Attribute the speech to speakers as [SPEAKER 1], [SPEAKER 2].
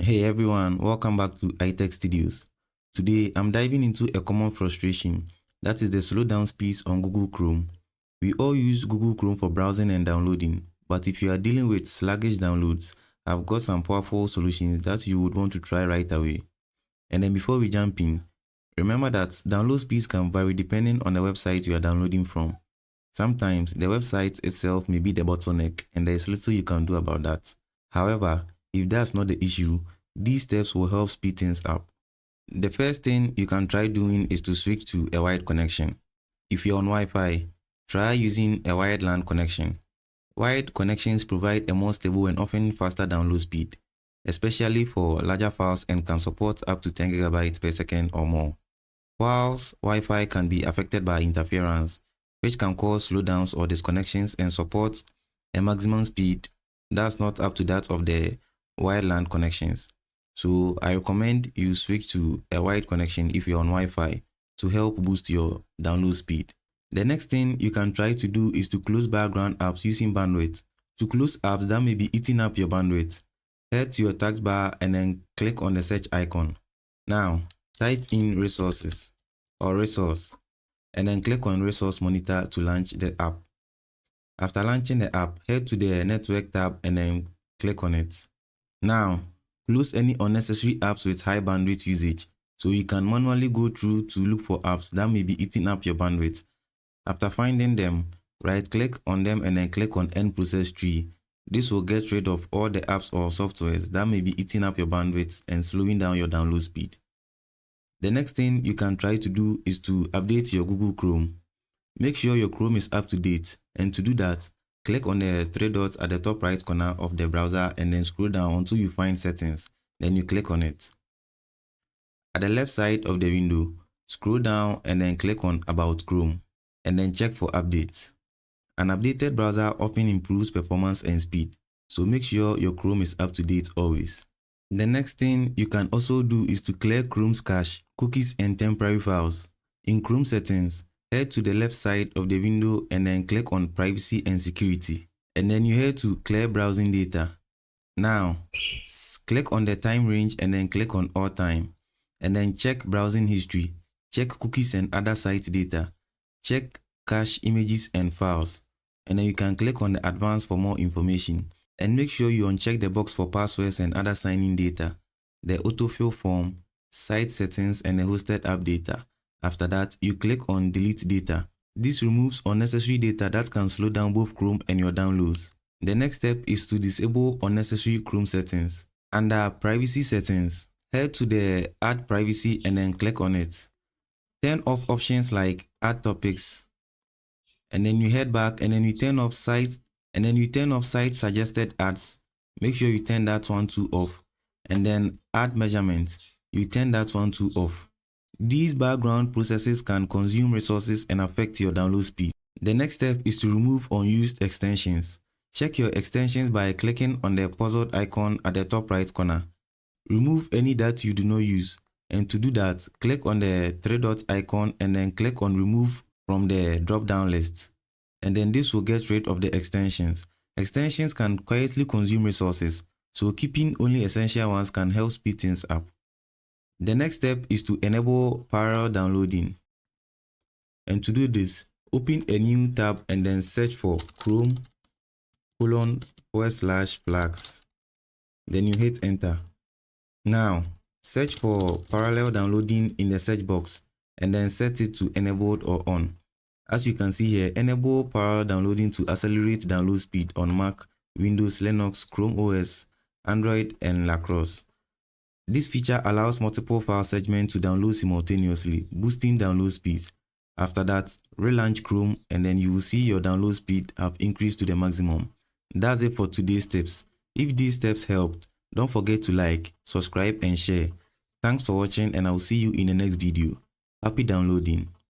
[SPEAKER 1] Hey everyone, welcome back to ITEK Studios. Today I'm diving into a common frustration, that is the slowdown speeds on Google Chrome. We all use Google Chrome for browsing and downloading, but if you are dealing with sluggish downloads, I've got some powerful solutions that you would want to try right away. And then before we jump in, remember that download speeds can vary depending on the website you are downloading from. Sometimes the website itself may be the bottleneck and there is little you can do about that. However, if that's not the issue, these steps will help speed things up. The first thing you can try doing is to switch to a wired connection. If you're on Wi-Fi, try using a wired LAN connection. Wired connections provide a more stable and often faster download speed, especially for larger files, and can support up to 10 GB per second or more. Whilst Wi-Fi can be affected by interference, which can cause slowdowns or disconnections and support a maximum speed that's not up to that of the wired LAN connections. So I recommend you switch to a wired connection if you're on Wi-Fi to help boost your download speed. The next thing you can try to do is to close background apps using bandwidth. To close apps that may be eating up your bandwidth, head to your taskbar and then click on the search icon. Now, type in resources or resource and then click on resource monitor to launch the app. After launching the app, head to the network tab and then click on it. Now, close any unnecessary apps with high bandwidth usage so you can manually go through to look for apps that may be eating up your bandwidth. After finding them, right click on them and then click on End Process Tree. This will get rid of all the apps or softwares that may be eating up your bandwidth and slowing down your download speed. The next thing you can try to do is to update your Google Chrome. Make sure your Chrome is up to date, and to do that, click on the three dots at the top right corner of the browser and then scroll down until you find Settings. Then you click on it. At the left side of the window, scroll down and then click on About Chrome and then check for updates. An updated browser often improves performance and speed, so make sure your Chrome is up to date always. The next thing you can also do is to clear Chrome's cache, cookies and temporary files. In Chrome settings, head to the left side of the window and then click on Privacy and Security. And then you head to Clear Browsing Data. Now, click on the time range and then click on All Time. And then check Browsing History, check cookies and other site data, check cache images and files. And then you can click on the Advanced for more information. And make sure you uncheck the box for passwords and other sign-in data, the autofill form, site settings and the hosted app data. After that, you click on Delete Data. This removes unnecessary data that can slow down both Chrome and your downloads. The next step is to disable unnecessary Chrome settings. Under Privacy Settings, head to the Add Privacy and then click on it. Turn off options like Add Topics. And then you head back and then you turn off Site suggested ads. Make sure you turn that one too off. And then add measurements. You turn that one too off. These background processes can consume resources and affect your download speed. The next step is to remove unused extensions. Check your extensions by clicking on the puzzled icon at the top right corner. Remove any that you do not use. And to do that, click on the three dot icon and then click on Remove from the drop-down list. And then this will get rid of the extensions. Extensions can quietly consume resources, so keeping only essential ones can help speed things up. The next step is to enable parallel downloading. And to do this, open a new tab and then search for Chrome:/Flags. Then you hit enter. Now, search for parallel downloading in the search box and then set it to enabled or on. As you can see here, enable parallel downloading to accelerate download speed on Mac, Windows, Linux, Chrome OS, Android, and Lacrosse. This feature allows multiple file segments to download simultaneously, boosting download speeds. After that, relaunch Chrome and then you will see your download speed have increased to the maximum. That's it for today's tips. If these steps helped, don't forget to like, subscribe, and share. Thanks for watching and I will see you in the next video. Happy downloading.